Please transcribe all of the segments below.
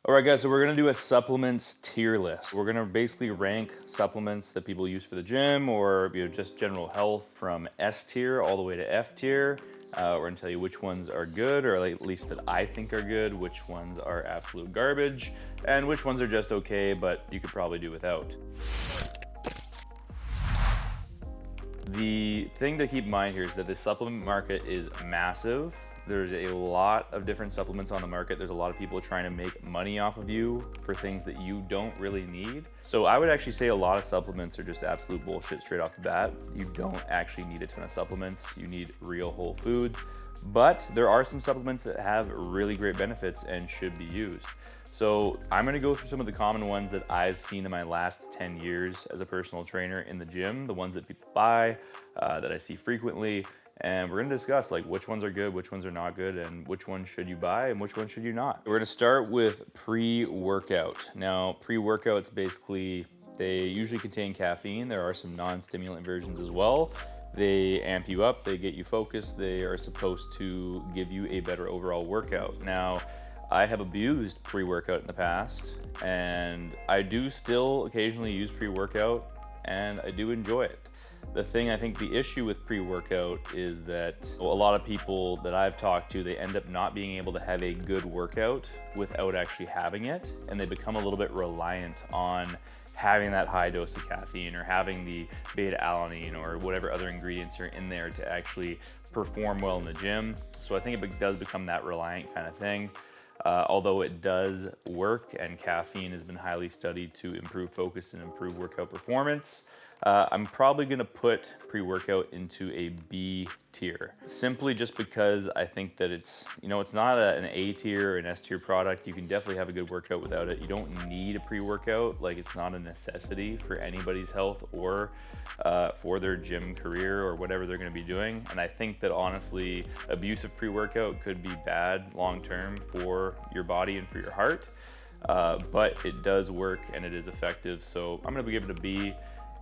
All right, guys, so we're gonna do a supplements tier list. We're gonna basically rank supplements that people use for the gym or just general health from S tier all the way to F tier. We're gonna tell you which ones are good, or at least that I think are good, which ones are absolute garbage, and which ones are just okay, but you could probably do without. The thing to keep in mind here is that the supplement market is massive. There's a lot of different supplements on the market. There's a lot of people trying to make money off of you for things that you don't really need. So I would actually say a lot of supplements are just absolute bullshit straight off the bat. You don't actually need a ton of supplements. You need real whole foods. But there are some supplements that have really great benefits and should be used. So I'm gonna go through some of the common ones that I've seen in my last 10 years as a personal trainer in the gym, the ones that people buy, that I see frequently. And we're gonna discuss like which ones are good, which ones are not good, and which ones should you buy and which ones should you not. We're gonna start with pre-workout. Now, pre-workouts basically, they usually contain caffeine. There are some non-stimulant versions as well. They amp you up, they get you focused, they are supposed to give you a better overall workout. Now, I have abused pre-workout in the past, and I do still occasionally use pre-workout, and I do enjoy it. The thing, I think the issue with pre-workout is that a lot of people that I've talked to, they end up not being able to have a good workout without actually having it, and they become a little bit reliant on having that high dose of caffeine or having the beta-alanine or whatever other ingredients are in there to actually perform well in the gym. So I think it does become that reliant kind of thing. Although it does work, and caffeine has been highly studied to improve focus and improve workout performance, I'm probably gonna put pre-workout into a B tier, simply just because I think that it's not an A tier or an S tier product. You can definitely have a good workout without it. You don't need a pre-workout. Like, it's not a necessity for anybody's health or for their gym career or whatever they're gonna be doing. And I think that honestly, abuse of pre-workout could be bad long-term for your body and for your heart, but it does work and it is effective. So I'm gonna give it a B.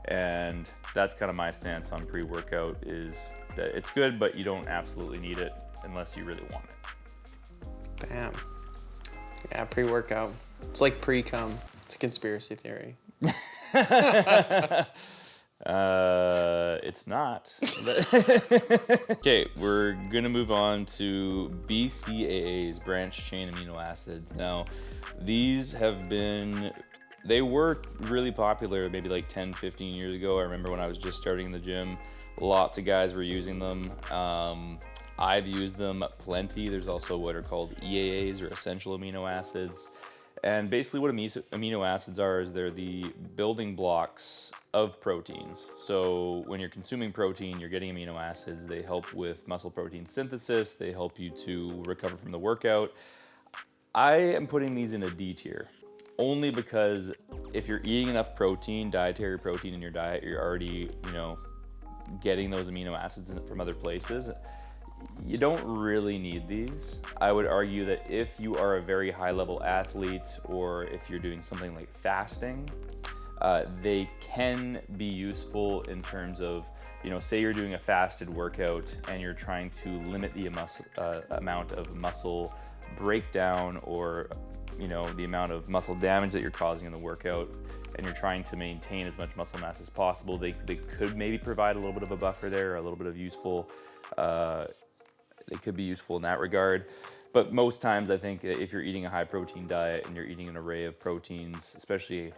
And that's kind of my stance on pre-workout, is that it's good, but you don't absolutely need it unless you really want it. Bam. Yeah, pre-workout. It's like pre-cum. It's a conspiracy theory. It's not. Okay, we're gonna move on to BCAAs, branched chain amino acids. Now, these they were really popular maybe like 10, 15 years ago. I remember when I was just starting in the gym, lots of guys were using them. I've used them plenty. There's also what are called EAAs, or essential amino acids. And basically what amino acids are is they're the building blocks of proteins. So when you're consuming protein, you're getting amino acids. They help with muscle protein synthesis. They help you to recover from the workout. I am putting these in a D tier, only because if you're eating enough protein, dietary protein in your diet, you're already, getting those amino acids from other places. You don't really need these. I would argue that if you are a very high level athlete, or if you're doing something like fasting, they can be useful in terms of, say you're doing a fasted workout and you're trying to limit the amount of muscle breakdown, or the amount of muscle damage that you're causing in the workout, and you're trying to maintain as much muscle mass as possible. They could maybe provide a little bit of a buffer there, a little bit of useful, they could be useful in that regard. But most times I think if you're eating a high protein diet and you're eating an array of proteins, especially,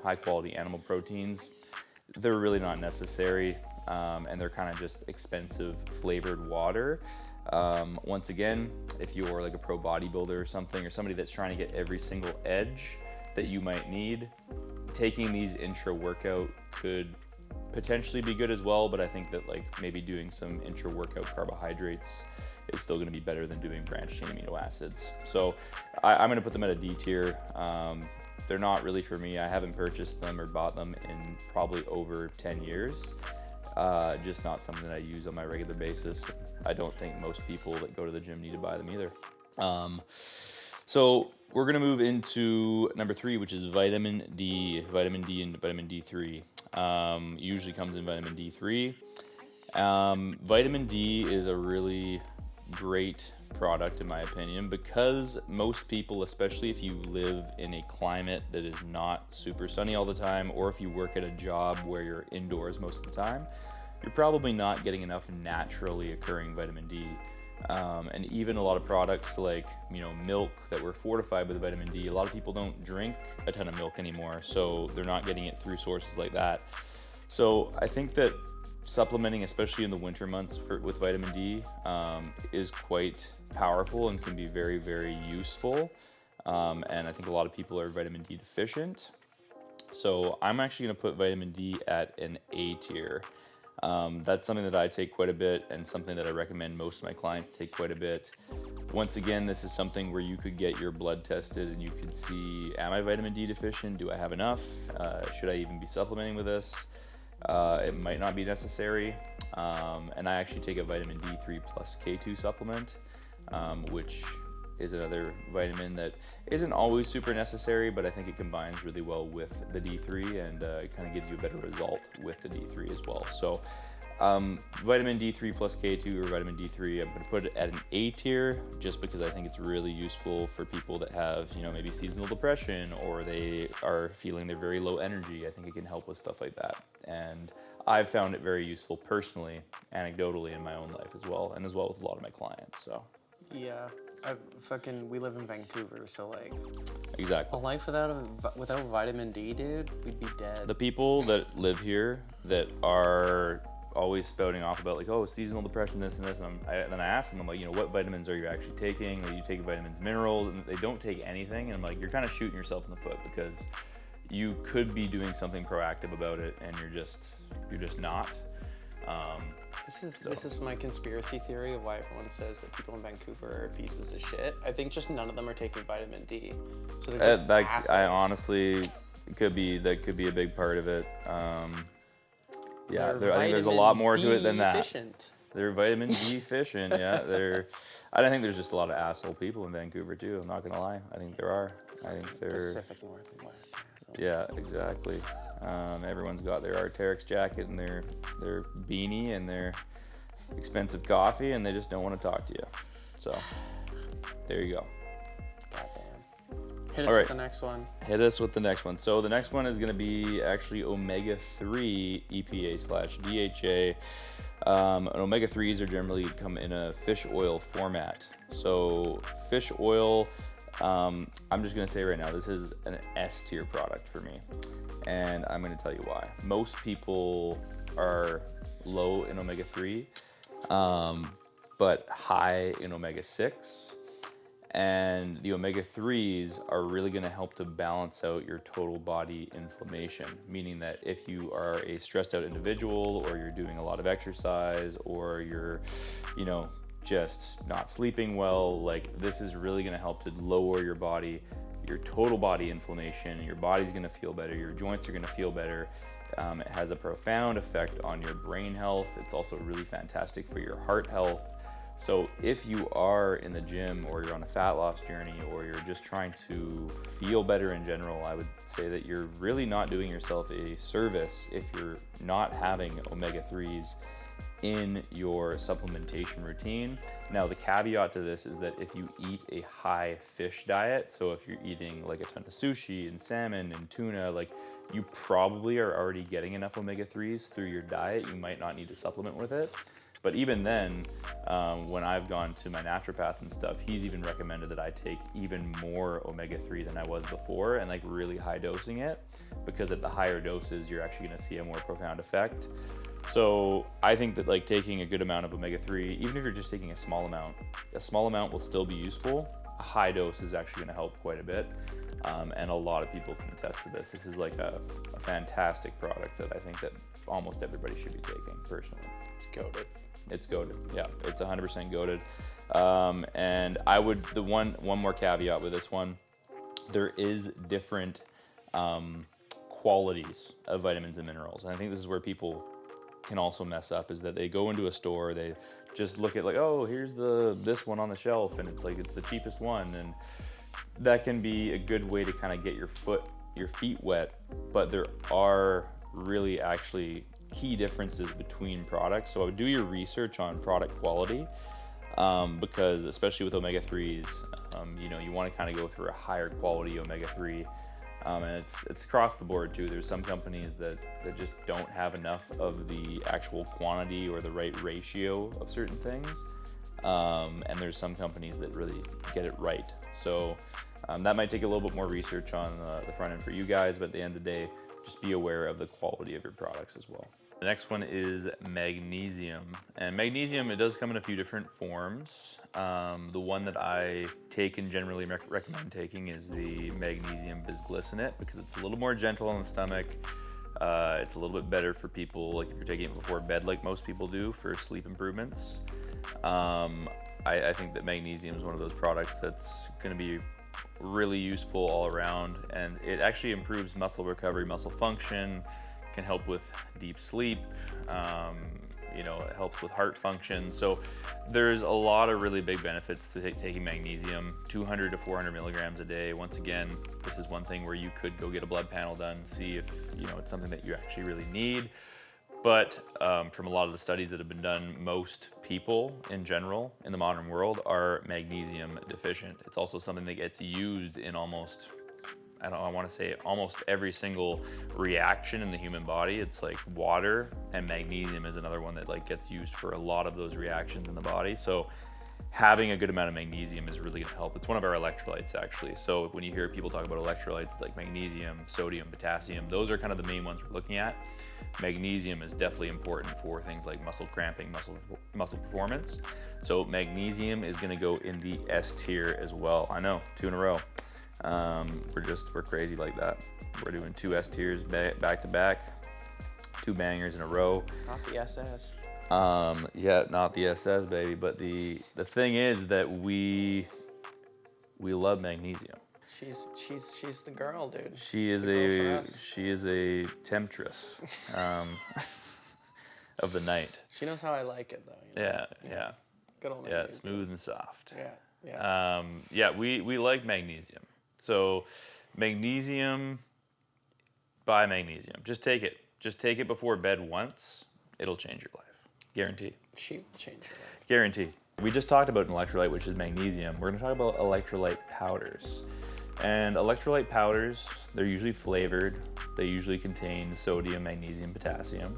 high quality animal proteins, they're really not necessary, and they're kind of just expensive flavored water. Once again, if you're like a pro bodybuilder or something, or somebody that's trying to get every single edge that you might need, taking these intra-workout could potentially be good as well, but I think that like maybe doing some intra-workout carbohydrates is still going to be better than doing branched chain amino acids. So I'm going to put them at a D tier. They're not really for me. I haven't purchased them or bought them in probably over 10 years. Just not something that I use on my regular basis. I don't think most people that go to the gym need to buy them either. So we're gonna move into number 3, which is vitamin D. Vitamin D and vitamin D3. Usually comes in vitamin D3. Vitamin D is a really great product in my opinion, because most people, especially if you live in a climate that is not super sunny all the time, or if you work at a job where you're indoors most of the time, you're probably not getting enough naturally occurring vitamin D. And even a lot of products like, milk that were fortified with vitamin D, a lot of people don't drink a ton of milk anymore, so they're not getting it through sources like that. So I think that supplementing, especially in the winter months with vitamin D, is quite powerful and can be very, very useful. And I think a lot of people are vitamin D deficient. So I'm actually going to put vitamin D at an A tier. That's something that I take quite a bit and something that I recommend most of my clients take quite a bit. Once again, this is something where you could get your blood tested and you could see, am I vitamin D deficient? Do I have enough? Should I even be supplementing with this? It might not be necessary. And I actually take a vitamin D3 plus K2 supplement, which is another vitamin that isn't always super necessary, but I think it combines really well with the D3 and it kind of gives you a better result with the D3 as well. So vitamin D3 plus K2 or vitamin D3, I'm going to put it at an A tier just because I think it's really useful for people that have, maybe seasonal depression or they are feeling they're very low energy. I think it can help with stuff like that. And I've found it very useful personally, anecdotally in my own life as well, and as well with a lot of my clients. So Yeah. We live in Vancouver, so like exactly. a life without vitamin D, dude, we'd be dead. The people that live here that are always spouting off about like, oh, seasonal depression, this and this, and then I ask them, I'm like, what vitamins are you actually taking? Are you taking vitamins, minerals? And they don't take anything, and I'm like, you're kind of shooting yourself in the foot because you could be doing something proactive about it, and you're just not. This is my conspiracy theory of why everyone says that people in Vancouver are pieces of shit. I think just none of them are taking vitamin D. So they're just assholes. I honestly, that could be a big part of it. I think there's a lot more to it than that. Deficient. They're vitamin D deficient, yeah. I think there's just a lot of asshole people in Vancouver too. I'm not gonna lie. I think there are. I think they're Pacific Northwest. Yeah, exactly. Everyone's got their Arc'teryx jacket and their beanie and their expensive coffee, and they just don't want to talk to you. So there you go. Goddamn. Hit us with the next one. Hit us with the next one. So the next one is going to be actually omega-3 EPA/DHA. And omega-3s are generally come in a fish oil format. So fish oil, I'm just going to say right now, this is an S tier product for me. And I'm going to tell you why. Most people are low in omega-3, but high in omega-6. And the omega-3s are really going to help to balance out your total body inflammation, meaning that if you are a stressed out individual or you're doing a lot of exercise or you're, just not sleeping well, like this is really going to help to lower your total body inflammation. Your body's going to feel better. Your joints are going to feel better. It has a profound effect on your brain health. It's also really fantastic for your heart health. So if you are in the gym or you're on a fat loss journey or you're just trying to feel better in general, I would say that you're really not doing yourself a service if you're not having omega-3s in your supplementation routine. Now, the caveat to this is that if you eat a high fish diet, so if you're eating like a ton of sushi and salmon and tuna, like you probably are already getting enough omega-3s through your diet. You might not need to supplement with it. But even then, when I've gone to my naturopath and stuff, he's even recommended that I take even more omega-3 than I was before and like really high dosing it, because at the higher doses, you're actually gonna see a more profound effect. So I think that like taking a good amount of omega-3, even if you're just taking a small amount will still be useful. A high dose is actually gonna help quite a bit. And a lot of people can attest to this. This is like a fantastic product that I think that almost everybody should be taking personally. It's goated. It's goated. Yeah, it's 100% goated. And I would, the one more caveat with this one, there is different qualities of vitamins and minerals. And I think this is where people can also mess up, is that they go into a store, they just look at like, oh, here's this one on the shelf, and it's like it's the cheapest one, and that can be a good way to kind of get your feet wet, but there are really actually key differences between products. So I would do your research on product quality. because especially with omega-3s, you know, you want to kind of go through a higher quality omega-3. And it's across the board too. There's some companies that just don't have enough of the actual quantity or the right ratio of certain things. And there's some companies that really get it right. So that might take a little bit more research on the front end for you guys, but at the end of the day, just be aware of the quality of your products as well. The next one is magnesium. And magnesium, it does come in a few different forms. The one that I take and generally recommend taking is the magnesium bisglycinate, because it's a little more gentle on the stomach. It's a little bit better for people, like if you're taking it before bed, like most people do, for sleep improvements. I think that magnesium is one of those products that's going to be really useful all around, and it actually improves muscle recovery, muscle function, can help with deep sleep, you know, it helps with heart function. So there's a lot of really big benefits to taking magnesium, 200 to 400 milligrams a day. Once again, this is one thing where you could go get a blood panel done, see if, you know, it's something that you actually really need. But from a lot of the studies that have been done, most people in general in the modern world are magnesium deficient. It's also something that gets used in almost, I want to say almost every single reaction in the human body. It's like water, and magnesium is another one that like gets used for a lot of those reactions in the body. So having a good amount of magnesium is really going to help. It's one of our electrolytes actually. So when you hear people talk about electrolytes like magnesium, sodium, potassium, those are kind of the main ones we're looking at. Magnesium is definitely important for things like muscle cramping, muscle performance. So magnesium is going to go in the S tier as well. I know, 2 in a row. We're crazy like that. We're doing 2 S tiers back to back, 2 bangers in a row. Not the SS. Yeah, not the SS, baby. But the thing is that we love magnesium. She's the girl, dude. She is a temptress of the night. She knows how I like it, though. You know? Yeah. Good old Yeah, magnesium. smooth and soft. Yeah. We like magnesium. So magnesium, buy magnesium. Just take it. Just take it before bed once. It'll change your life. Guaranteed. She changed her life. Guaranteed. We just talked about an electrolyte, which is magnesium. We're going to talk about electrolyte powders. And electrolyte powders, they're usually flavored. They usually contain sodium, magnesium, potassium.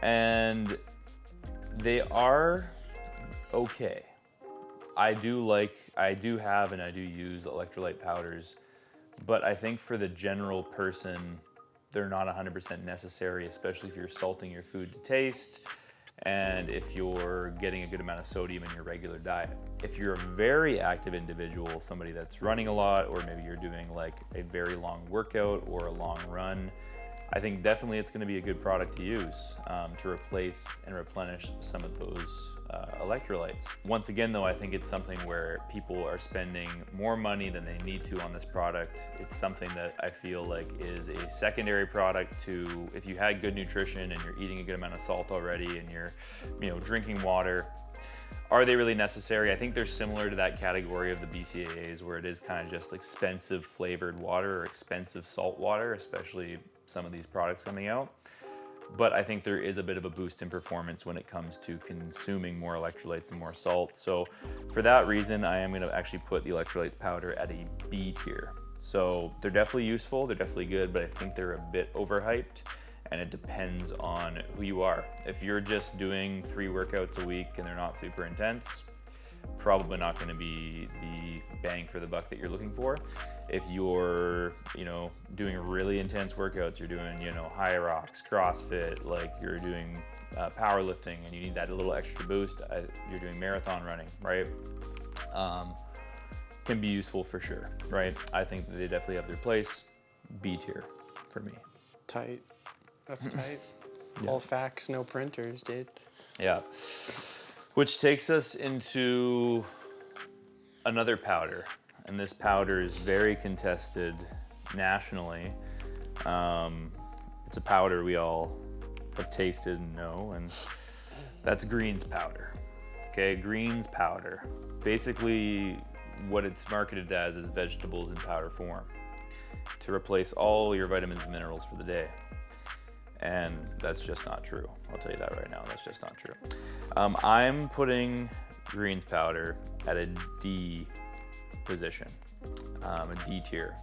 And they are okay. I do have and I do use electrolyte powders, but I think for the general person, they're not 100% necessary, especially if you're salting your food to taste and if you're getting a good amount of sodium in your regular diet. If you're a very active individual, somebody that's running a lot, or maybe you're doing like a very long workout or a long run, I think definitely it's going to be a good product to use to replace and replenish some of those electrolytes. Once again though, I think it's something where people are spending more money than they need to on this product. It's something that I feel like is a secondary product to, if you had good nutrition and you're eating a good amount of salt already and you're, you know, drinking water. Are they really necessary? I think they're similar to that category of the BCAAs where it is kind of just expensive flavored water or expensive salt water, especially some of these products coming out. But I think there is a bit of a boost in performance when it comes to consuming more electrolytes and more salt. So for that reason, I am going to actually put the electrolytes powder at a B tier. So they're definitely useful, they're definitely good, but I think they're a bit overhyped, and it depends on who you are. If you're just doing 3 workouts a week and they're not super intense, probably not going to be the bang for the buck that you're looking for. If you're, you know, doing really intense workouts, you're doing, you know, high rocks, CrossFit, like you're doing powerlifting and you need that little extra boost, you're doing marathon running, right? Can be useful for sure, right? I think that they definitely have their place. B tier for me. Tight. That's tight. Yeah. All facts, no printers, dude. Yeah. Which takes us into another powder. And this powder is very contested nationally. It's a powder we all have tasted and know, and that's greens powder. Okay, greens powder. Basically, what it's marketed as is vegetables in powder form to replace all your vitamins and minerals for the day. And that's just not true. I'll tell you that right now, that's just not true. I'm putting greens powder at a D position, a D tier.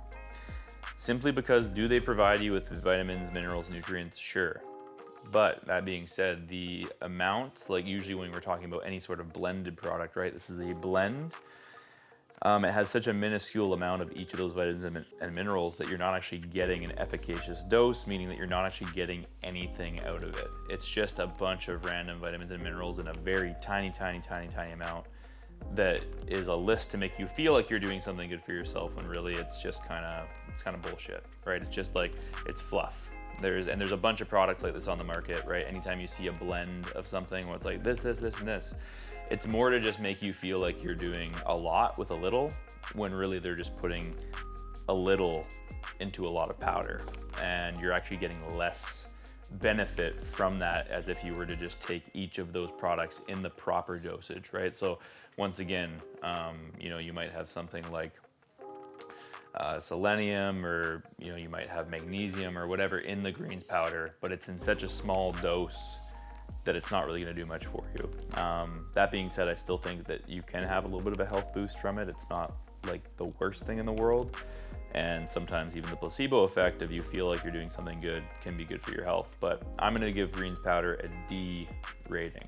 Simply because, do they provide you with vitamins, minerals, nutrients? Sure. But that being said, the amount, like usually when we're talking about any sort of blended product, right? This is a blend. It has such a minuscule amount of each of those vitamins and minerals that you're not actually getting an efficacious dose, meaning that you're not actually getting anything out of it. It's just a bunch of random vitamins and minerals in a very tiny amount that is a list to make you feel like you're doing something good for yourself, when really it's just kind of bullshit, right? It's just like, it's fluff. There's a bunch of products like this on the market, right? Anytime you see a blend of something where it's like this, and this, it's more to just make you feel like you're doing a lot with a little, when really they're just putting a little into a lot of powder, and you're actually getting less benefit from that as if you were to just take each of those products in the proper dosage, right? So once again, you might have something like selenium, or you might have magnesium or whatever in the greens powder, but it's in such a small dose that it's not really going to do much for you. That being said, I still think that you can have a little bit of a health boost from it. It's not like the worst thing in the world, and sometimes even the placebo effect of you feel like you're doing something good can be good for your health. But I'm going to give greens powder a D rating.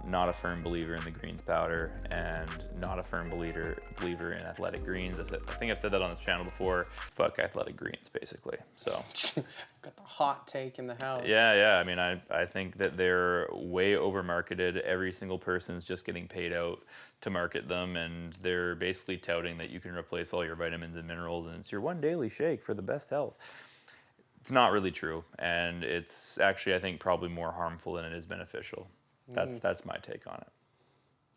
Not a firm believer in the greens powder, and not a firm believer in athletic greens. I think I've said that on this channel before. Fuck athletic greens, basically. So got the hot take in the house. Yeah. I mean, I think that they're way over marketed. Every single person's just getting paid out to market them, and they're basically touting that you can replace all your vitamins and minerals, and it's your one daily shake for the best health. It's not really true, and it's actually, I think, probably more harmful than it is beneficial. That's my take on it.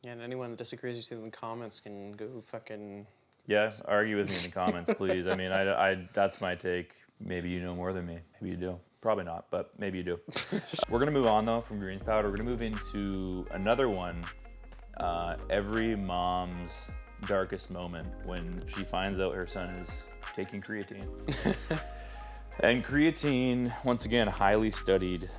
Yeah, and anyone that disagrees with you in the comments can go fucking... Yeah, argue with me in the comments, please. I mean, I that's my take. Maybe you know more than me. Maybe you do. Probably not, but maybe you do. We're going to move on, though, from greens powder. We're going to move into another one. Every mom's darkest moment, when she finds out her son is taking creatine. And creatine, once again, highly studied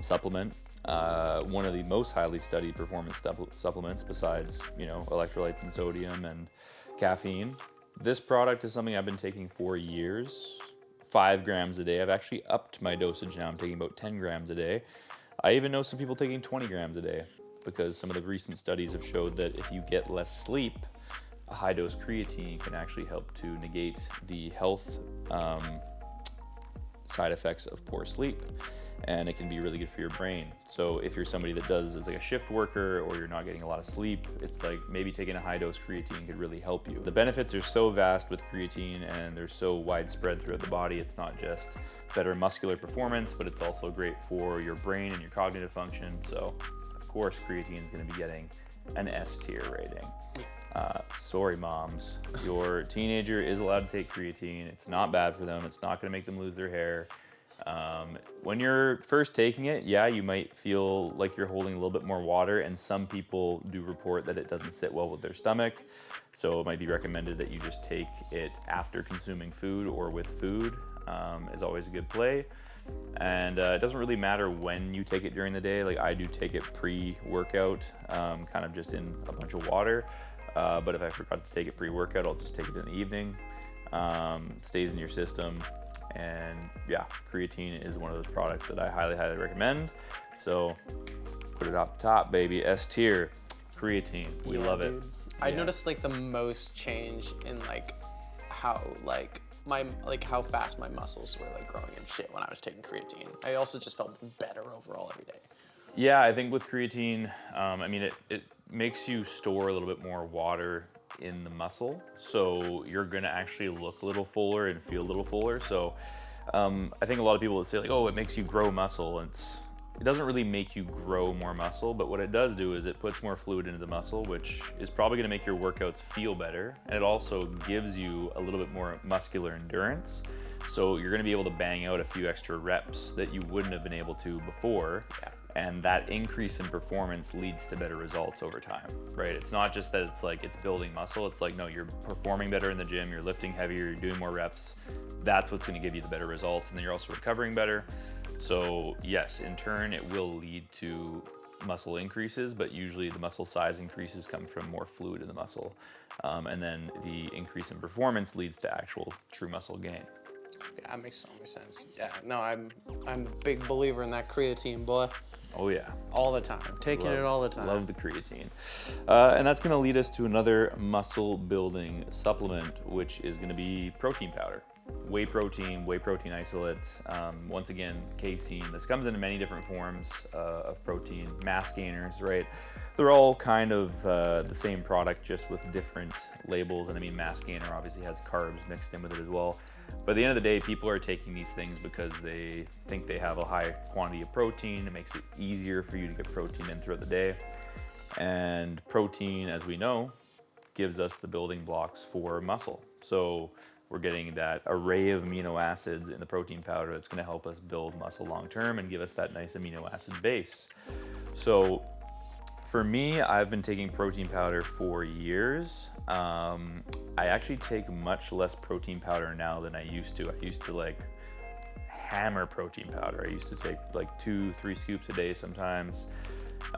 supplement. One of the most highly studied performance supplements, besides, electrolytes and sodium and caffeine. This product is something I've been taking for years, 5 grams a day. I've actually upped my dosage now. I'm taking about 10 grams a day. I even know some people taking 20 grams a day, because some of the recent studies have showed that if you get less sleep, a high dose creatine can actually help to negate the health side effects of poor sleep, and it can be really good for your brain. So if you're somebody that is like a shift worker, or you're not getting a lot of sleep, it's like maybe taking a high dose creatine could really help you. The benefits are so vast with creatine, and they're so widespread throughout the body. It's not just better muscular performance, but it's also great for your brain and your cognitive function. So of course creatine is going to be getting an S tier rating. Sorry moms, your teenager is allowed to take creatine. It's not bad for them. It's not going to make them lose their hair. When you're first taking it, yeah, you might feel like you're holding a little bit more water, and some people do report that it doesn't sit well with their stomach. So it might be recommended that you just take it after consuming food, or with food, is always a good play. And it doesn't really matter when you take it during the day. Like, I do take it pre-workout, kind of just in a bunch of water. But if I forgot to take it pre-workout, I'll just take it in the evening. Stays in your system. And yeah, creatine is one of those products that I highly recommend. So put it up top, baby. S tier, creatine. We love it. Dude. I noticed like the most change in how how fast my muscles were growing and shit when I was taking creatine. I also just felt better overall every day. Yeah, I think with creatine, it makes you store a little bit more water in the muscle, so you're gonna actually look a little fuller and feel a little fuller. So I think a lot of people would say oh, it makes you grow muscle. And it doesn't really make you grow more muscle, but what it does do is it puts more fluid into the muscle, which is probably gonna make your workouts feel better. And it also gives you a little bit more muscular endurance. So you're gonna be able to bang out a few extra reps that you wouldn't have been able to before. Yeah. And that increase in performance leads to better results over time, right? It's not just that it's building muscle. It's no, you're performing better in the gym, you're lifting heavier, you're doing more reps. That's what's gonna give you the better results. And then you're also recovering better. So yes, in turn, it will lead to muscle increases, but usually the muscle size increases come from more fluid in the muscle. And then the increase in performance leads to actual true muscle gain. Yeah, that makes so much sense. Yeah, no, I'm a big believer in that creatine, boy. Oh yeah. All the time. Taking it all the time. Love the creatine. And that's gonna lead us to another muscle building supplement, which is gonna be protein powder. Whey protein isolate. Once again, casein. This comes in many different forms of protein. Mass gainers, right? They're all kind of the same product, just with different labels. And I mean, mass gainer obviously has carbs mixed in with it as well. But at the end of the day, people are taking these things because they think they have a high quantity of protein. It makes it easier for you to get protein in throughout the day. And protein, as we know, gives us the building blocks for muscle. So we're getting that array of amino acids in the protein powder that's going to help us build muscle long term and give us that nice amino acid base. So for me, I've been taking protein powder for years. I actually take much less protein powder now than I used to. I used to like hammer protein powder. I used to take like 2-3 scoops a day sometimes.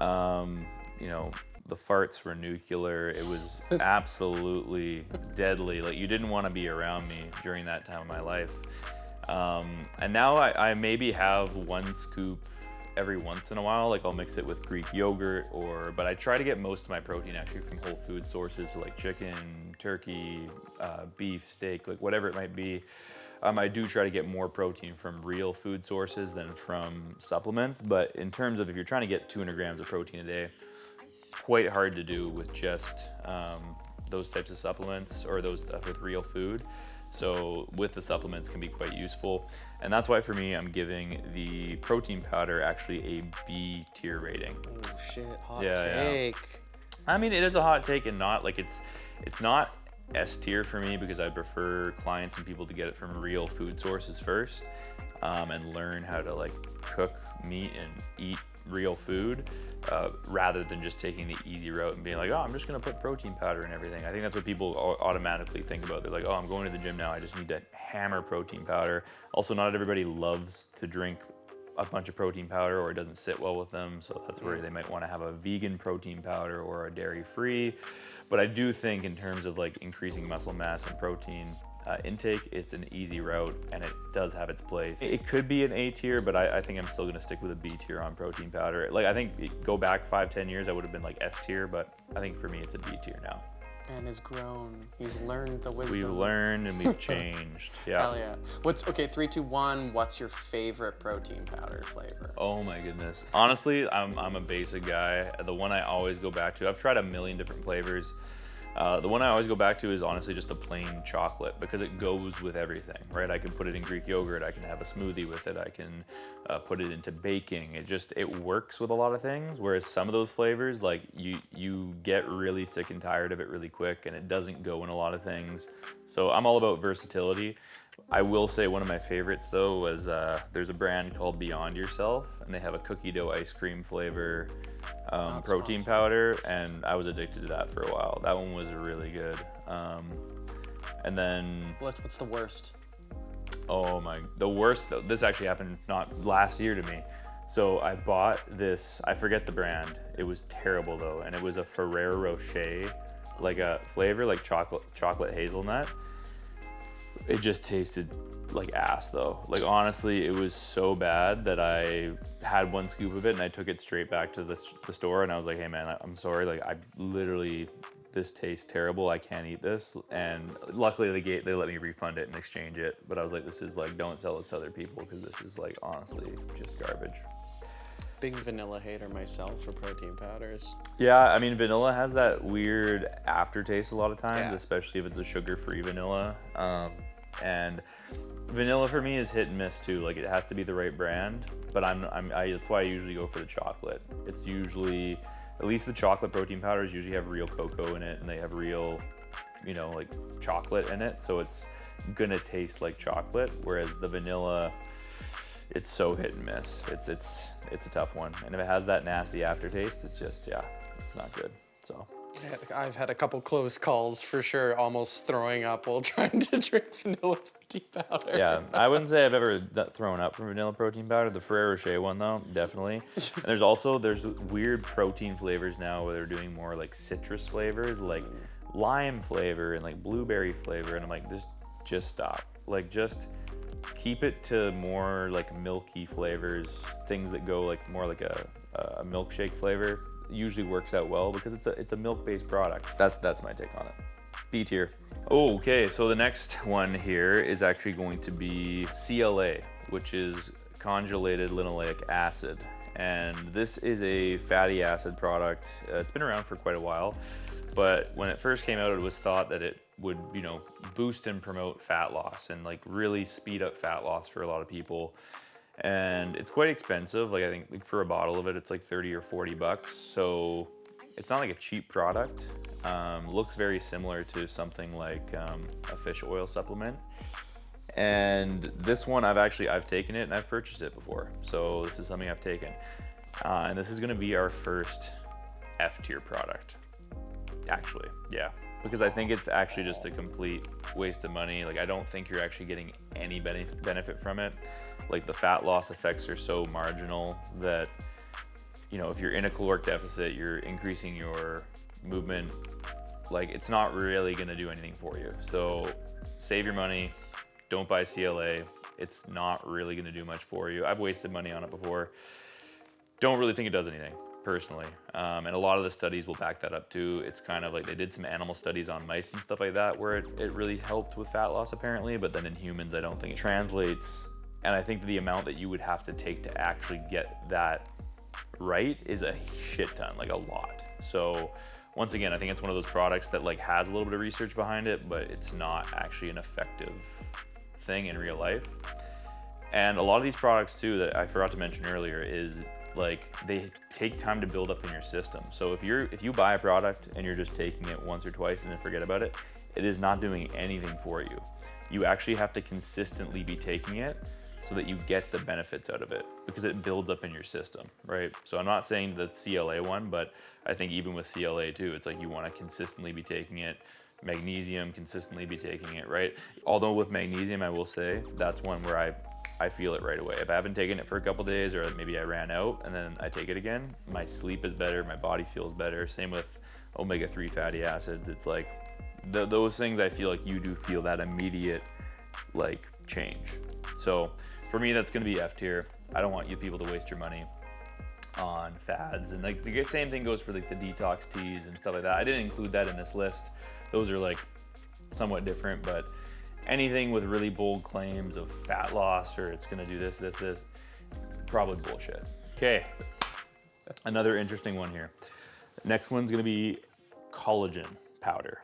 You know, the farts were nuclear. It was absolutely deadly. Like, you didn't want to be around me during that time of my life. And now I maybe have 1 scoop every once in a while. Like, I'll mix it with Greek yogurt, but I try to get most of my protein actually from whole food sources, so like chicken, turkey, beef, steak, like whatever it might be. I do try to get more protein from real food sources than from supplements, but in terms of if you're trying to get 200 grams of protein a day, quite hard to do with just those types of supplements or those with real food. So with the supplements can be quite useful. And that's why for me, I'm giving the protein powder actually a B tier rating. Oh shit, hot take. Yeah. I mean, it is a hot take, and not like it's not S tier for me, because I prefer clients and people to get it from real food sources first, and learn how to like cook meat and eat real food, rather than just taking the easy route and being like, oh, I'm just gonna put protein powder in everything. I think that's what people automatically think about. They're like, oh, I'm going to the gym now, I just need to hammer protein powder. Also, not everybody loves to drink a bunch of protein powder, or it doesn't sit well with them, so that's where they might want to have a vegan protein powder or a dairy-free. But I do think in terms of like increasing muscle mass and protein intake, it's an easy route, and it does have its place. It could be an A tier, but I think I'm still gonna stick with a B tier on protein powder. Like, I think go back 5-10 years, I would have been like S tier, but I think for me it's a B tier now. And has grown. He's learned the wisdom. We've learned and we've changed. Yeah. Hell yeah. Okay, 3, 2, 1. What's your favorite protein powder flavor? Oh my goodness. Honestly, I'm a basic guy. The one I always go back to, I've tried a million different flavors. The one I always go back to is honestly just a plain chocolate, because it goes with everything, right? I can put it in Greek yogurt, I can have a smoothie with it, I can put it into baking. It works with a lot of things, whereas some of those flavors, like you get really sick and tired of it really quick, and it doesn't go in a lot of things. So I'm all about versatility. I will say one of my favorites though was there's a brand called Beyond Yourself, and they have a cookie dough ice cream flavor protein powder, and I was addicted to that for a while. That one was really good. And then what's the worst? The worst, this actually happened not last year to me. So I bought this, I forget the brand, it was terrible though, and it was a Ferrero Rocher, like a flavor, like chocolate hazelnut. It just tasted like ass though. Like, honestly, it was so bad that I had 1 scoop of it and I took it straight back to the store, and I was like, hey man, I'm sorry, like this tastes terrible, I can't eat this. And luckily they let me refund it and exchange it, but I was like, this is like, don't sell this to other people, because this is like honestly just garbage. Big vanilla hater myself for protein powders. Yeah, I mean, vanilla has that weird aftertaste a lot of times, especially if it's a sugar-free vanilla. And vanilla for me is hit and miss too. Like, it has to be the right brand, but that's why I usually go for the chocolate. It's usually, at least the chocolate protein powders usually have real cocoa in it, and they have real, like chocolate in it. So it's gonna taste like chocolate, whereas the vanilla, it's so hit and miss. It's a tough one. And if it has that nasty aftertaste, it's just, it's not good. So I've had a couple close calls for sure, almost throwing up while trying to drink vanilla protein powder. Yeah, I wouldn't say I've ever thrown up from vanilla protein powder. The Ferrero Rocher one, though, definitely. And there's weird protein flavors now where they're doing more like citrus flavors, like lime flavor and like blueberry flavor. And I'm like, just stop. Like, just keep it to more like milky flavors, things that go like more like a milkshake flavor. Usually works out well because it's a milk-based product. That's my take on it. B tier. Okay, so the next one here is actually going to be CLA, which is conjugated linoleic acid. And this is a fatty acid product. It's been around for quite a while, but when it first came out, it was thought that it would, boost and promote fat loss and like really speed up fat loss for a lot of people. And it's quite expensive. Like, I think for a bottle of it, it's like 30 or 40 bucks. So it's not like a cheap product. Looks very similar to something like a fish oil supplement. And this one I've taken it and I've purchased it before. So this is something I've taken. And this is gonna be our first F tier product. Actually, yeah. Because I think it's actually just a complete waste of money. Like, I don't think you're actually getting any benefit from it. Like, the fat loss effects are so marginal that, if you're in a caloric deficit, you're increasing your movement, like, it's not really gonna do anything for you. So save your money, don't buy CLA. It's not really gonna do much for you. I've wasted money on it before. Don't really think it does anything, personally. And a lot of the studies will back that up too. It's kind of like they did some animal studies on mice and stuff like that where it really helped with fat loss apparently, but then in humans I don't think it translates. And I think the amount that you would have to take to actually get that right is a shit ton, like a lot. So once again, I think it's one of those products that like has a little bit of research behind it, but it's not actually an effective thing in real life. And a lot of these products too that I forgot to mention earlier is like they take time to build up in your system. So if you buy a product and you're just taking it once or twice and then forget about it, it is not doing anything for you. You actually have to consistently be taking it so that you get the benefits out of it because it builds up in your system, right? So I'm not saying the CLA one, but I think even with CLA too, it's like you want to consistently be taking it. Magnesium, consistently be taking it, right? Although with magnesium, I will say that's one where I feel it right away. If I haven't taken it for a couple days or maybe I ran out and then I take it again, my sleep is better, my body feels better. Same with omega-3 fatty acids. It's like those things I feel like you do feel that immediate like change. So for me, that's gonna be F tier. I don't want you people to waste your money on fads. And like the same thing goes for like the detox teas and stuff like that. I didn't include that in this list. Those are like somewhat different, but anything with really bold claims of fat loss or it's gonna do this, probably bullshit. Okay, another interesting one here. Next one's gonna be collagen powder.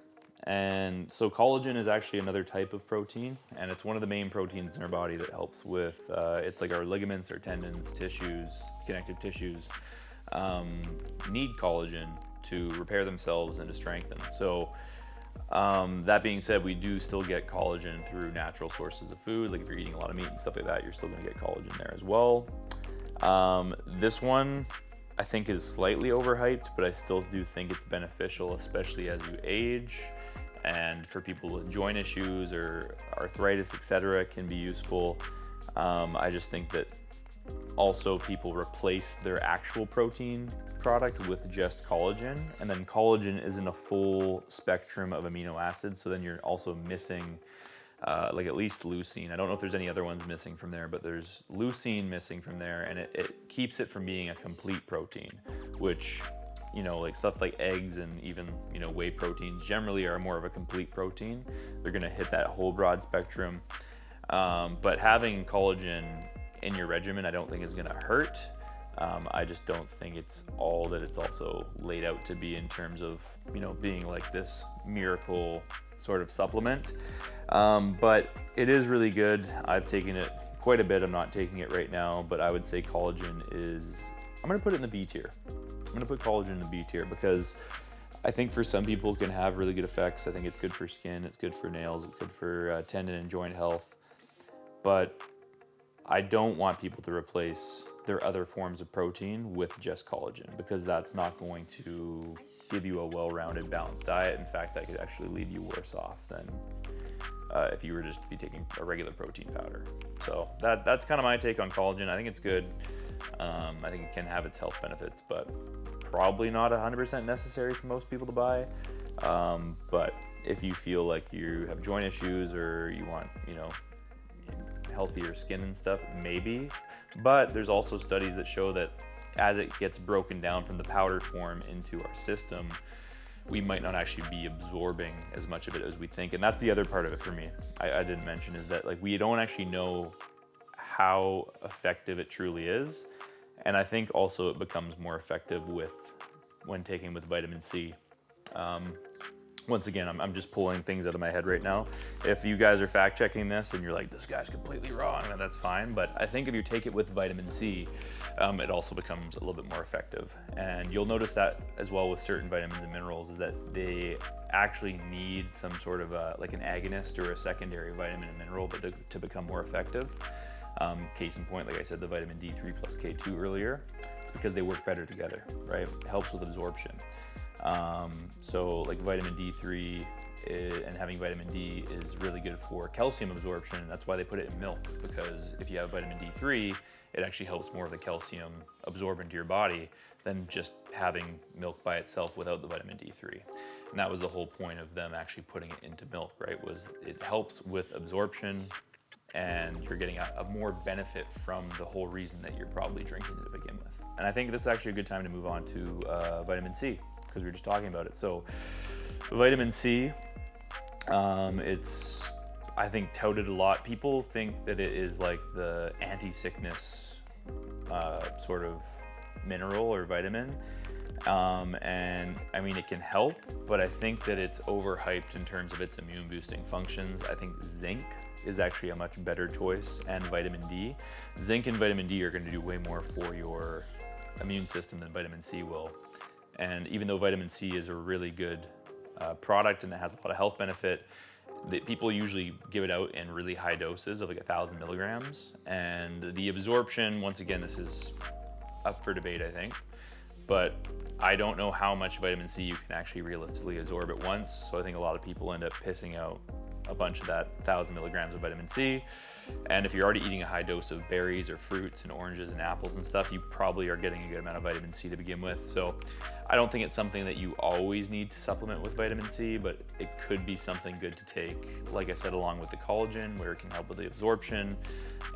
And so collagen is actually another type of protein, and it's one of the main proteins in our body that helps with, it's like our ligaments, our tendons, tissues, connective tissues need collagen to repair themselves and to strengthen. So that being said, we do still get collagen through natural sources of food. Like if you're eating a lot of meat and stuff like that, you're still gonna get collagen there as well. This one I think is slightly overhyped, but I still do think it's beneficial, especially as you age. And for people with joint issues or arthritis, etc., can be useful. I just think that also people replace their actual protein product with just collagen, and then collagen isn't a full spectrum of amino acids, so then you're also missing like at least leucine. I don't know if there's any other ones missing from there, but there's leucine missing from there, and it keeps it from being a complete protein, which, like stuff like eggs and even, whey proteins generally are more of a complete protein. They're gonna hit that whole broad spectrum. But having collagen in your regimen, I don't think is gonna hurt. I just don't think it's all that it's also laid out to be in terms of, being like this miracle sort of supplement. But it is really good. I've taken it quite a bit. I'm not taking it right now, but I would say collagen is, I'm gonna put it in the B tier. I'm gonna put collagen in the B tier because I think for some people it can have really good effects. I think it's good for skin, it's good for nails, it's good for tendon and joint health. But I don't want people to replace their other forms of protein with just collagen because that's not going to give you a well-rounded, balanced diet. In fact, that could actually leave you worse off than if you were just be taking a regular protein powder. So that's kind of my take on collagen. I think it's good. I think it can have its health benefits, but probably not 100% necessary for most people to buy. But if you feel like you have joint issues or you want, healthier skin and stuff, maybe. But there's also studies that show that as it gets broken down from the powder form into our system, we might not actually be absorbing as much of it as we think. And that's the other part of it for me. I didn't mention is that we don't actually know how effective it truly is. And I think also it becomes more effective when taken with vitamin C. Once again, I'm just pulling things out of my head right now. If you guys are fact checking this and you're like, this guy's completely wrong, then that's fine. But I think if you take it with vitamin C, it also becomes a little bit more effective. And you'll notice that as well with certain vitamins and minerals is that they actually need some sort of like an agonist or a secondary vitamin and mineral to become more effective. Case in point, like I said, the vitamin D3 plus K2 earlier, it's because they work better together, right? It helps with absorption. So like vitamin D3 and having vitamin D is really good for calcium absorption. That's why they put it in milk, because if you have vitamin D3, it actually helps more of the calcium absorb into your body than just having milk by itself without the vitamin D3. And that was the whole point of them actually putting it into milk, right? Was it helps with absorption and you're getting a more benefit from the whole reason that you're probably drinking to begin with. And I think this is actually a good time to move on to vitamin C, because we were just talking about it. So vitamin C, it's, I think, touted a lot. People think that it is like the anti-sickness sort of mineral or vitamin. And I mean, it can help, but I think that it's overhyped in terms of its immune boosting functions. I think zinc is actually a much better choice, and vitamin D. Zinc and vitamin D are going to do way more for your immune system than vitamin C will. And even though vitamin C is a really good product and it has a lot of health benefit, people usually give it out in really high doses of like 1,000 milligrams. And the absorption, once again, this is up for debate, I think. But I don't know how much vitamin C you can actually realistically absorb at once. So I think a lot of people end up pissing out a bunch of that 1,000 milligrams of vitamin C. And if you're already eating a high dose of berries or fruits and oranges and apples and stuff, you probably are getting a good amount of vitamin C to begin with. So I don't think it's something that you always need to supplement with vitamin C, but it could be something good to take, like I said, along with the collagen, where it can help with the absorption,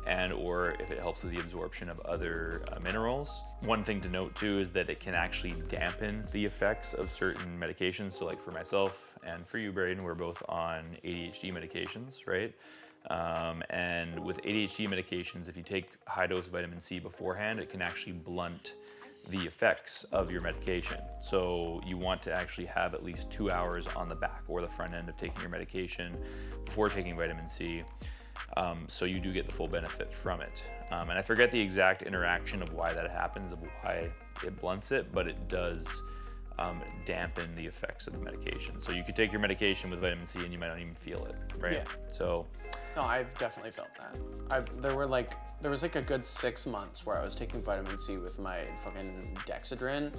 and or if it helps with the absorption of other minerals. One thing to note too is that it can actually dampen the effects of certain medications. So like for myself and for you, Braden, we're both on ADHD medications, right? And with ADHD medications, if you take high dose vitamin C beforehand, it can actually blunt the effects of your medication. So you want to actually have at least 2 hours on the back or the front end of taking your medication before taking vitamin C, so you do get the full benefit from it. And I forget the exact interaction of why that happens, of why it blunts it, but it does dampen the effects of the medication. So you could take your medication with vitamin C and you might not even feel it, right? Yeah. So. No, I've definitely felt that. There was like a good 6 months where I was taking vitamin C with my fucking Dexedrine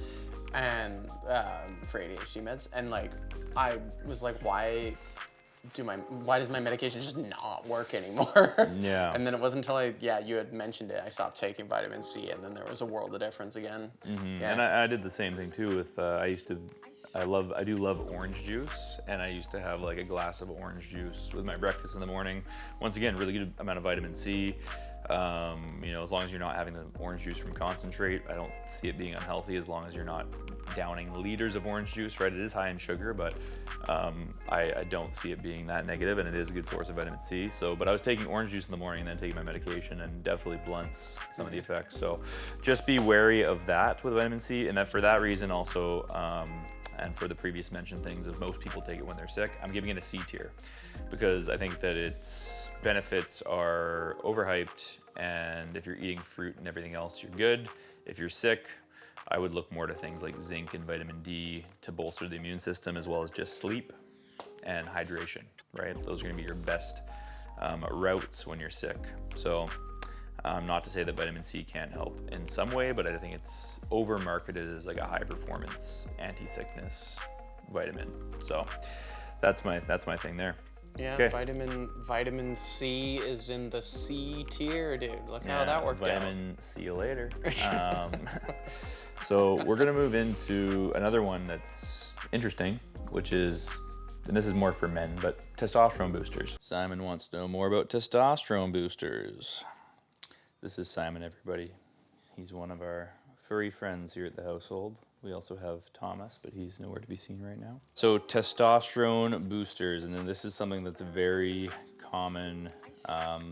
and for ADHD meds, and like I was like, why does my medication just not work anymore? Yeah. And then it wasn't until you had mentioned it, I stopped taking vitamin C, and then there was a world of difference again. Mm-hmm. Yeah. And I did the same thing too with, I do love orange juice, and I used to have like a glass of orange juice with my breakfast in the morning. Once again, really good amount of vitamin C. As long as you're not having the orange juice from concentrate, I don't see it being unhealthy as long as you're not downing liters of orange juice, right? It is high in sugar, but I don't see it being that negative, and it is a good source of vitamin C. But I was taking orange juice in the morning and then taking my medication, and definitely blunts some of the effects. So just be wary of that with vitamin C, and that for that reason also, and for the previous mentioned things of most people take it when they're sick, I'm giving it a C tier, because I think that its benefits are overhyped, and if you're eating fruit and everything else, you're good. If you're sick, I would look more to things like zinc and vitamin D to bolster the immune system, as well as just sleep and hydration, right? Those are gonna be your best routes when you're sick. So Not to say that vitamin C can't help in some way, but I think it's over marketed as like a high performance anti-sickness vitamin. So that's my thing there. Yeah, Okay. vitamin C is in the C tier, dude. Look how that worked vitamin, see you later. So we're gonna move into another one that's interesting, which is, and this is more for men, but testosterone boosters. Simon wants to know more about testosterone boosters. This is Simon, everybody. He's one of our furry friends here at the household. We also have Thomas, but he's nowhere to be seen right now. So testosterone boosters, and then this is something that's very common,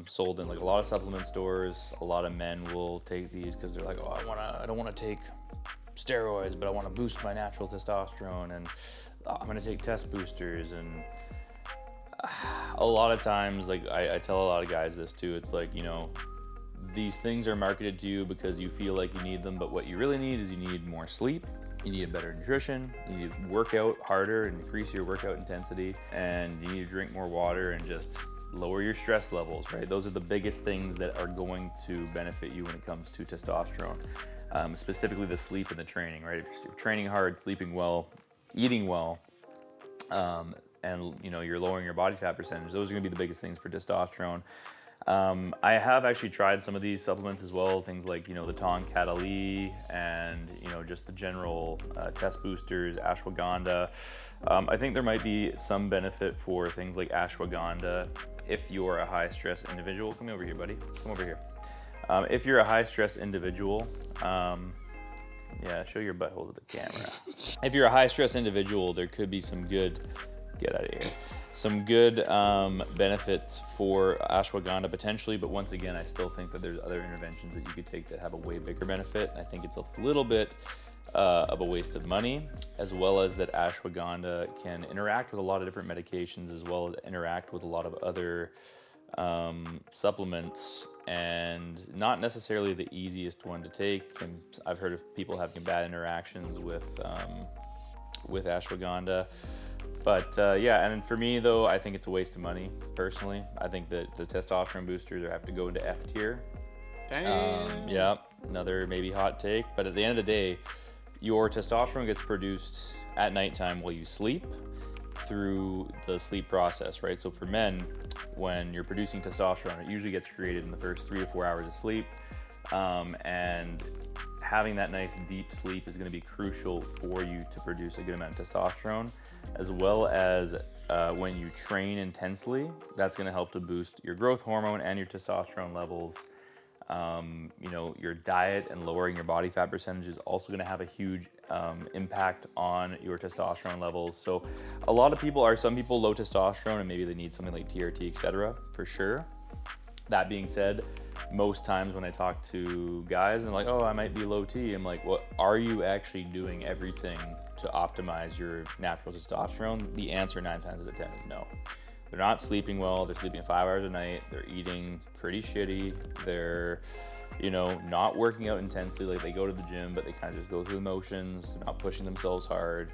sold in like a lot of supplement stores. A lot of men will take these because they're like, oh, I don't want to take steroids, but I want to boost my natural testosterone, and I'm going to take test boosters. And a lot of times, like I tell a lot of guys this too, it's like, you know, these things are marketed to you because you feel like you need them, but what you really need is you need more sleep, you need better nutrition, you need to work out harder and increase your workout intensity, and you need to drink more water and just lower your stress levels, right? Those are the biggest things that are going to benefit you when it comes to testosterone, specifically the sleep and the training, right? If you're training hard, sleeping well, eating well, and you know, you're lowering your body fat percentage, those are gonna be the biggest things for testosterone. I have actually tried some of these supplements as well, things like, you know, the Tonkat Ali and, you know, just the general test boosters, ashwagandha. I think there might be some benefit for things like ashwagandha if you're a high stress individual. Come over here, buddy. Come over here. If you're a high stress individual, yeah, show your butthole to the camera. If you're a high stress individual, there could be some good, get out of here. Some good benefits for ashwagandha potentially, but once again, I still think that there's other interventions that you could take that have a way bigger benefit. I think it's a little bit of a waste of money, as well as that ashwagandha can interact with a lot of different medications, as well as interact with a lot of other supplements, and not necessarily the easiest one to take. And I've heard of people having bad interactions with ashwagandha. But yeah, and for me though, I think it's a waste of money, personally. I think that the testosterone boosters have to go into F tier. Damn. Yeah, another maybe hot take, but at the end of the day, your testosterone gets produced at nighttime while you sleep through the sleep process, right? So for men, when you're producing testosterone, it usually gets created in the first 3 to 4 hours of sleep, and having that nice deep sleep is going to be crucial for you to produce a good amount of testosterone, as well as when you train intensely, that's going to help to boost your growth hormone and your testosterone levels. You know, your diet and lowering your body fat percentage is also going to have a huge impact on your testosterone levels. So a lot of people some people low testosterone and maybe they need something like TRT, etc., for sure. That being said, most times when I talk to guys and like, oh, I might be low T, I'm like, well, are you actually doing everything to optimize your natural testosterone? The answer 9 times out of 10 is no. They're not sleeping well, they're sleeping 5 hours a night, they're eating pretty shitty, they're, you know, not working out intensely, like they go to the gym, but they kind of just go through the motions, they're not pushing themselves hard,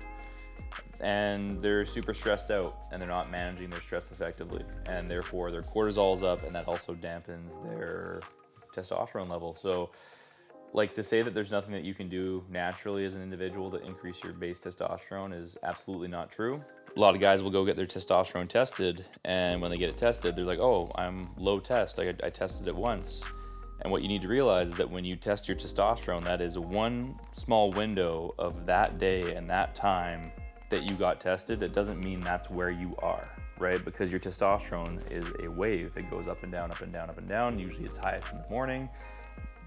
and they're super stressed out, and they're not managing their stress effectively, and therefore their cortisol's up, and that also dampens their testosterone level. So, like, to say that there's nothing that you can do naturally as an individual to increase your base testosterone is absolutely not true. A lot of guys will go get their testosterone tested, and when they get it tested, they're like, oh, I'm low test, I tested it once. And what you need to realize is that when you test your testosterone, that is one small window of that day and that time that you got tested. It doesn't mean that's where you are, right? Because your testosterone is a wave. It goes up and down, up and down, up and down. Usually it's highest in the morning,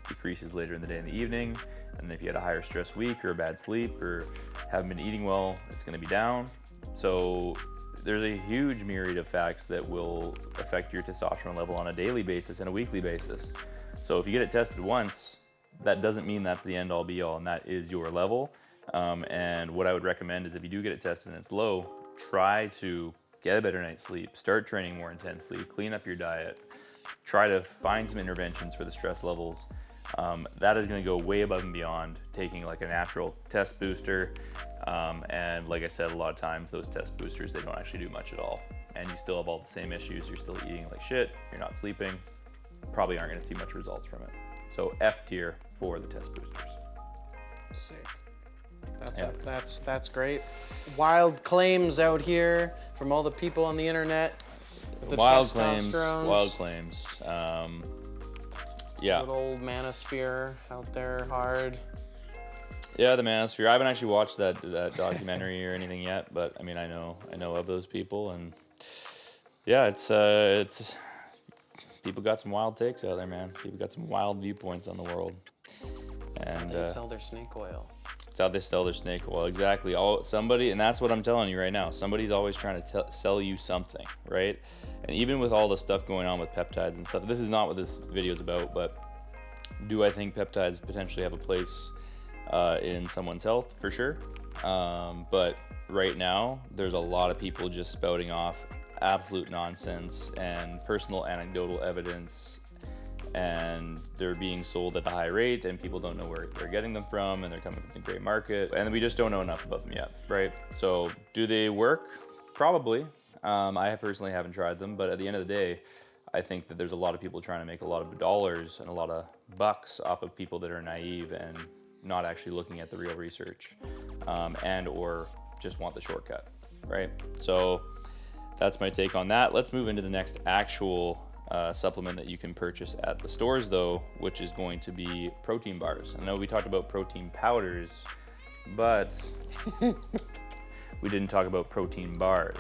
decreases later in the day and the evening. And if you had a higher stress week or a bad sleep or haven't been eating well, it's gonna be down. So there's a huge myriad of facts that will affect your testosterone level on a daily basis and a weekly basis. So if you get it tested once, that doesn't mean that's the end all be all, and that is your level. And what I would recommend is if you do get it tested and it's low, try to get a better night's sleep, start training more intensely, clean up your diet, try to find some interventions for the stress levels. That is going to go way above and beyond taking like a natural test booster. And like I said, a lot of times those test boosters, they don't actually do much at all. And you still have all the same issues. You're still eating like shit, you're not sleeping. probably aren't going to see much results from it. So F tier for the test boosters. Sick. Yeah. That's great. Wild claims out here from all the people on the internet. With the Wild testosterones. claims. Yeah. Good old manosphere out there, hard. Yeah, the Manosphere. I haven't actually watched that documentary or anything yet, but I mean, I know of those people, and yeah, it's people got some wild takes out there, man. People got some wild viewpoints on the world, and They sell their snake oil. it's how they sell their snake oil. Exactly. Somebody, and that's what I'm telling you right now. Somebody's always trying to sell you something, right? And even with all the stuff going on with peptides and stuff, this is not what this video is about, but do I think peptides potentially have a place in someone's health? For sure. But right now, there's a lot of people just spouting off absolute nonsense and personal anecdotal evidence, and they're being sold at a high rate, and people don't know where they're getting them from, and they're coming from the gray market, and we just don't know enough about them yet, right? So do they work? Probably. I personally haven't tried them, but at the end of the day, I think that there's a lot of people trying to make a lot of dollars and a lot of bucks off of people that are naive and not actually looking at the real research, and or just want the shortcut, right? So that's my take on that. Let's move into the next actual supplement that you can purchase at the stores, though, which is going to be protein bars. I know we talked about protein powders, but we didn't talk about protein bars.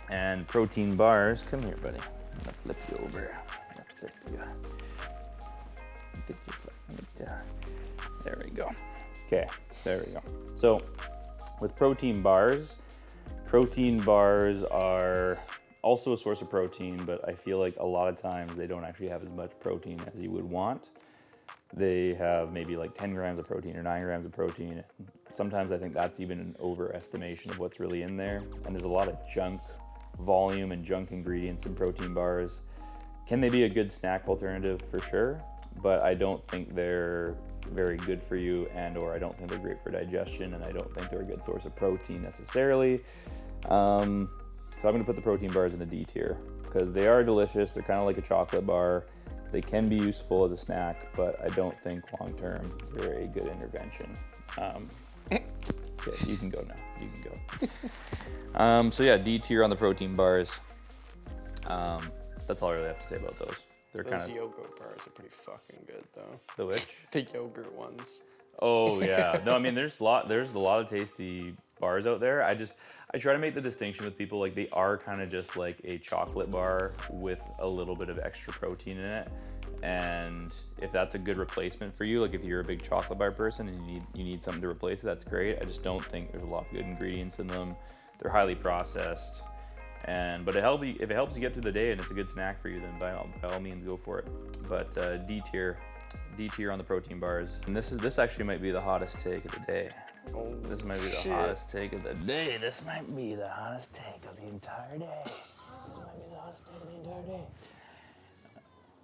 And protein bars, come here, buddy. I'm gonna flip you over. There we go. Okay, there we go. So with protein bars are also a source of protein, but I feel like a lot of times they don't actually have as much protein as you would want. They have maybe like 10 grams of protein or 9 grams of protein. Sometimes I think that's even an overestimation of what's really in there. And there's a lot of junk volume and junk ingredients in protein bars. Can they be a good snack alternative? For sure, but I don't think they're very good for you, and or I don't think they're great for digestion, and I don't think they're a good source of protein necessarily. So I'm going to put the protein bars in a D tier because they are delicious. They're kind of like a chocolate bar. They can be useful as a snack, but I don't think long term they're a good intervention. Okay, you can go now. You can go. So yeah, D tier on the protein bars. That's all I really have to say about those. They're Those kind of yogurt bars are pretty fucking good, though. the which? The yogurt ones. Oh yeah. No, I mean there's a lot of tasty bars out there. I try to make the distinction with people, like they are kind of just like a chocolate bar with a little bit of extra protein in it. And if that's a good replacement for you, like if you're a big chocolate bar person and you need something to replace it, that's great. I just don't think there's a lot of good ingredients in them. They're highly processed. But if it helps you get through the day and it's a good snack for you, then by all means go for it. But D tier on the protein bars. And this actually might be the hottest take of the day. Oh, This might be the shit. hottest take of the day. This might be the hottest take of the entire day. This might be the hottest take of the entire day.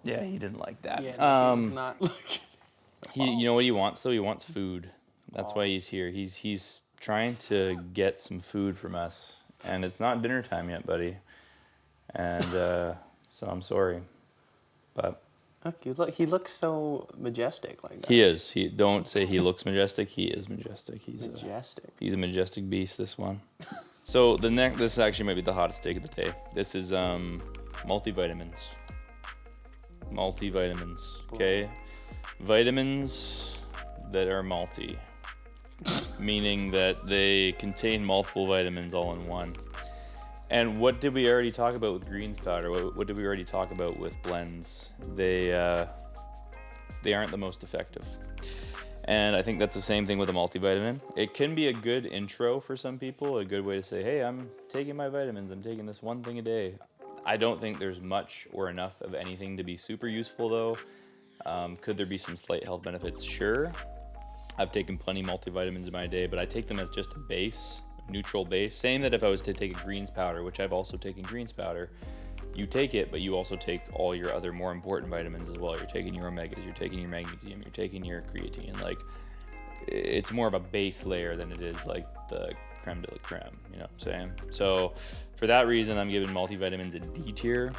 Yeah, he didn't like that. Yeah, no, it's not looking. You know what he wants though? He wants food. That's why he's here. He's trying to get some food from us. And it's not dinner time yet, buddy. And so I'm sorry. But Look, he looks so majestic like that. he is. Don't say he looks majestic. He is majestic. Majestic. He's a majestic beast, this one. So this actually might be the hottest take of the day. This is multivitamins. Multivitamins, okay? Vitamins that are multi, meaning that they contain multiple vitamins all in one. And what did we already talk about with greens powder? What did we already talk about with blends? They aren't the most effective. And I think that's the same thing with a multivitamin. It can be a good intro for some people, a good way to say, hey, I'm taking my vitamins, I'm taking this one thing a day. I don't think there's much or enough of anything to be super useful though. Could there be some slight health benefits? Sure. I've taken plenty of multivitamins in my day, but I take them as just a base, neutral base. Same that if I was to take a greens powder, which I've also taken greens powder, you take it, but you also take all your other more important vitamins as well. You're taking your omegas, you're taking your magnesium, you're taking your creatine. Like, it's more of a base layer than it is like the creme de la creme, you know what I'm saying? So for that reason, I'm giving multivitamins a D tier.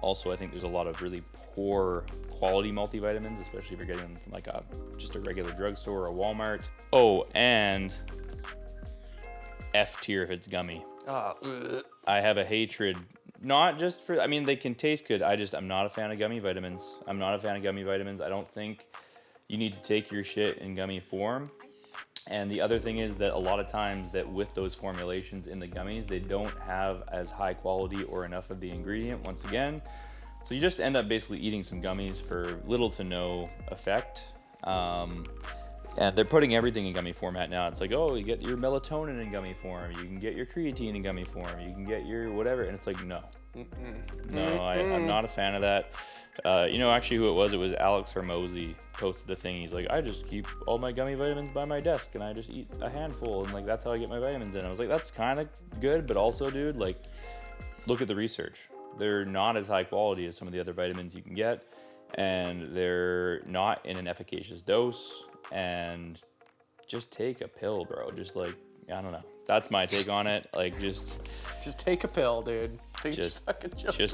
Also, I think there's a lot of really poor quality multivitamins, especially if you're getting them from like just a regular drugstore or a Walmart. Oh, and F tier if it's gummy. I have a hatred, not just for, I mean, they can taste good. I'm not a fan of gummy vitamins. I don't think you need to take your shit in gummy form. And the other thing is that a lot of times that with those formulations in the gummies, they don't have as high quality or enough of the ingredient once again. So you just end up basically eating some gummies for little to no effect. And they're putting everything in gummy format now. It's like, oh, you get your melatonin in gummy form. You can get your creatine in gummy form. You can get your whatever. And it's like, no. I'm not a fan of that. Actually who it was Alex Hermosi posted the thing. He's like, I just keep all my gummy vitamins by my desk and I just eat a handful and like that's how I get my vitamins in. I was like, that's kind of good, but also, dude, like, look at the research. They're not as high quality as some of the other vitamins you can get, and they're not in an efficacious dose. And just take a pill, bro. Just like, I don't know. That's my take on it. Like, just take a pill, dude. Just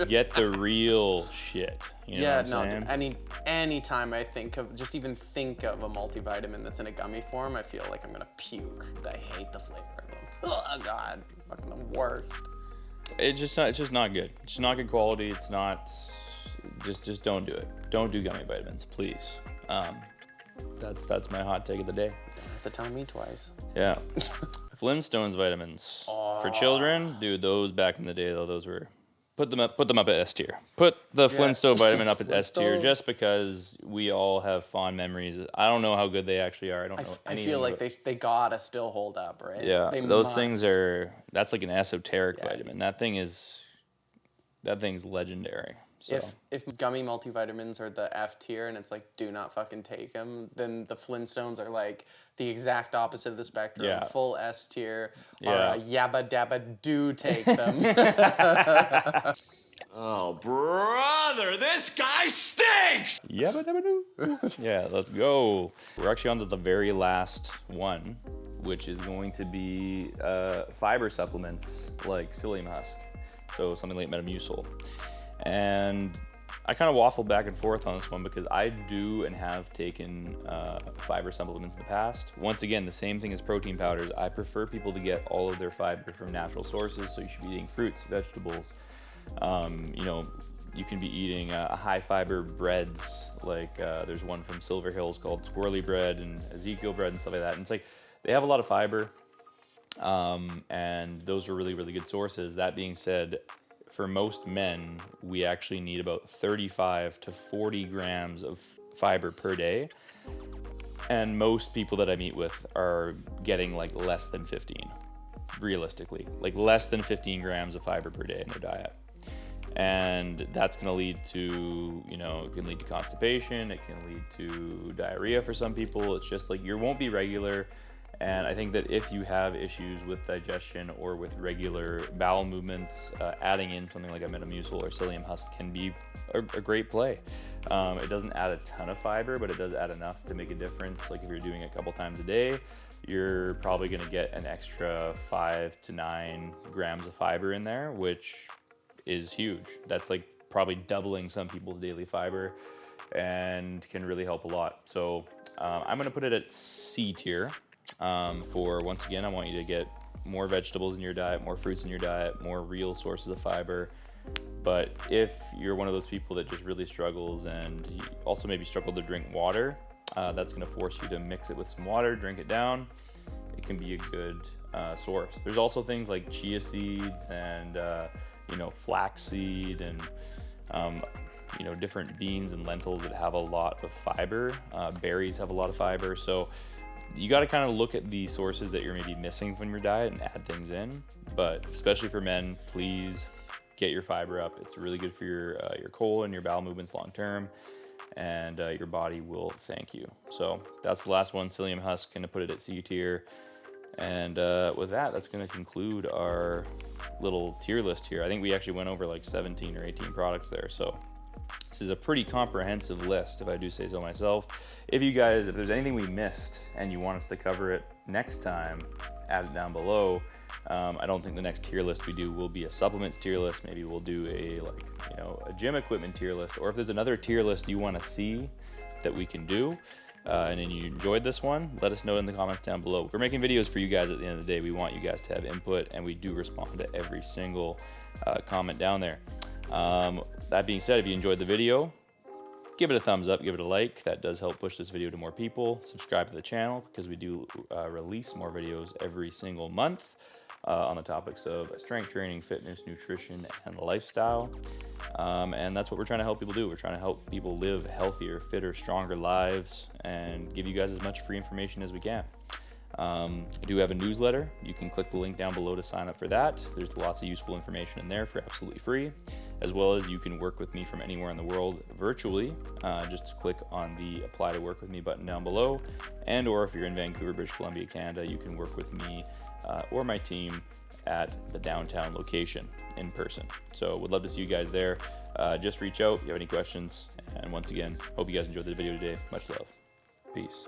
get the real shit. You know what I'm saying? Any time I think of a multivitamin that's in a gummy form, I feel like I'm gonna puke. I hate the flavor of them. Oh God, fucking the worst. It's just not good. It's not good quality. It's not. Just don't do it. Don't do gummy vitamins, please. That's my hot take of the day. Don't have to tell me twice. Yeah. Flintstones vitamins for children, dude. Those back in the day though, those were put them up at S tier. Put the Flintstone vitamin up at S tier just because we all have fond memories. I don't know how good they actually are. I don't know. I feel like they gotta still hold up, right? Yeah, those things are. That's like an esoteric vitamin. That thing's legendary. So. If gummy multivitamins are the F tier and it's like do not fucking take them, then the Flintstones are like the exact opposite of the spectrum. Yeah. Full S tier. Yeah. Or yabba dabba do take them. Oh, brother, this guy stinks! Yabba dabba do. Yeah, let's go. We're actually on to the very last one, which is going to be fiber supplements like psyllium husk. So something like Metamucil. And I kind of waffled back and forth on this one because I do and have taken fiber supplements in the past. Once again, the same thing as protein powders. I prefer people to get all of their fiber from natural sources, so you should be eating fruits, vegetables. You can be eating high fiber breads, like there's one from Silver Hills called Squirrely Bread and Ezekiel Bread and stuff like that. And it's like they have a lot of fiber, and those are really, really good sources. That being said, for most men, we actually need about 35 to 40 grams of fiber per day. And most people that I meet with are getting like less than 15, realistically. Like less than 15 grams of fiber per day in their diet. And that's gonna lead to, it can lead to constipation, it can lead to diarrhea for some people. It's just like, you won't be regular. And I think that if you have issues with digestion or with regular bowel movements, adding in something like a Metamucil or psyllium husk can be a great play. It doesn't add a ton of fiber, but it does add enough to make a difference. Like if you're doing it a couple times a day, you're probably gonna get an extra 5 to 9 grams of fiber in there, which is huge. That's like probably doubling some people's daily fiber and can really help a lot. So I'm gonna put it at C tier. Once again, I want you to get more vegetables in your diet, more fruits in your diet, more real sources of fiber. But if you're one of those people that just really struggles and you also maybe struggle to drink water, that's going to force you to mix it with some water, drink it down. It can be a good source. There's also things like chia seeds and flaxseed and different beans and lentils that have a lot of fiber. Berries have a lot of fiber. So you got to kind of look at the sources that you're maybe missing from your diet and add things in. But especially for men, please get your fiber up. It's really good for your colon and your bowel movements long term, and your body will thank you. So that's the last one, psyllium husk. Gonna put it at C tier. And with that's gonna conclude our little tier list here. I think we actually went over like 17 or 18 products there. So this is a pretty comprehensive list, if I do say so myself. If there's anything we missed and you want us to cover it next time, add it down below. I don't think the next tier list we do will be a supplements tier list. Maybe we'll do a a gym equipment tier list, or if there's another tier list you want to see that we can do, and then you enjoyed this one, let us know in the comments down below. We're making videos for you guys at the end of the day. We want you guys to have input, and we do respond to every single comment down there. That being said, if you enjoyed the video, give it a thumbs up, give it a like. That does help push this video to more people. Subscribe to the channel because we do release more videos every single month on the topics of strength training, fitness, nutrition, and lifestyle. And that's what we're trying to help people do. We're trying to help people live healthier, fitter, stronger lives and give you guys as much free information as we can. I do have a newsletter. You can click the link down below to sign up for that. There's lots of useful information in there for absolutely free, as well as you can work with me from anywhere in the world virtually. Just click on the apply to work with me button down below, and or if you're in Vancouver, British Columbia, Canada, you can work with me or my team at the downtown location in person. So would love to see you guys there. Just reach out if you have any questions. And once again, hope you guys enjoyed the video today. Much love. Peace.